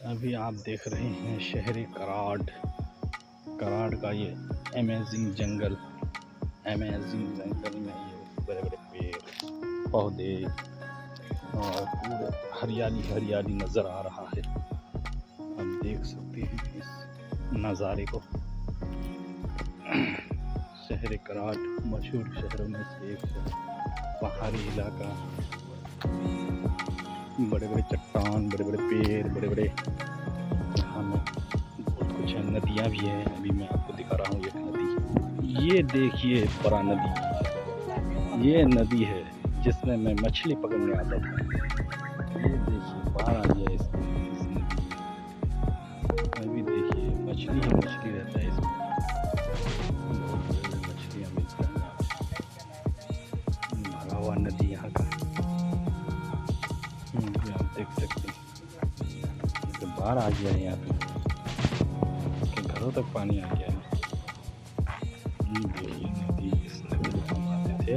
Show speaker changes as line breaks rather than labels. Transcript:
अभी आप देख रहे हैं शहर कराड़ कराड़ का ये अमेजिंग जंगल में ये बड़े बड़े पेड़ पौधे और पूरे हरियाली हरियाली नज़र आ रहा है। आप देख सकते हैं इस नज़ारे को। शहर कराड़ मशहूर शहरों में से एक है। पहाड़ी इलाका, बड़े बड़े चट्टान, बड़े बड़े पेड़, बड़े बड़े हमें बहुत कुछ है। नदियाँ भी हैं। अभी मैं आपको दिखा रहा हूँ एक नदी। ये देखिए बड़ा नदी, ये नदी है जिसमें मैं मछली पकड़ने आता था। ये देखिए बाढ़ आ गया इस नदी में। अभी देखिए मछली ही मछली रहता है इसमें। बहुत बड़ी मछलियाँ मिलती हैं यहाँ पे। भरा हुआ नदी यहाँ का। ये आप देख सकते हैं। तो बाढ़ आ गया है यहाँ पे, के घरों तक पानी आ गया है। ये देखिए नदी, इस नदी में हम आते थे।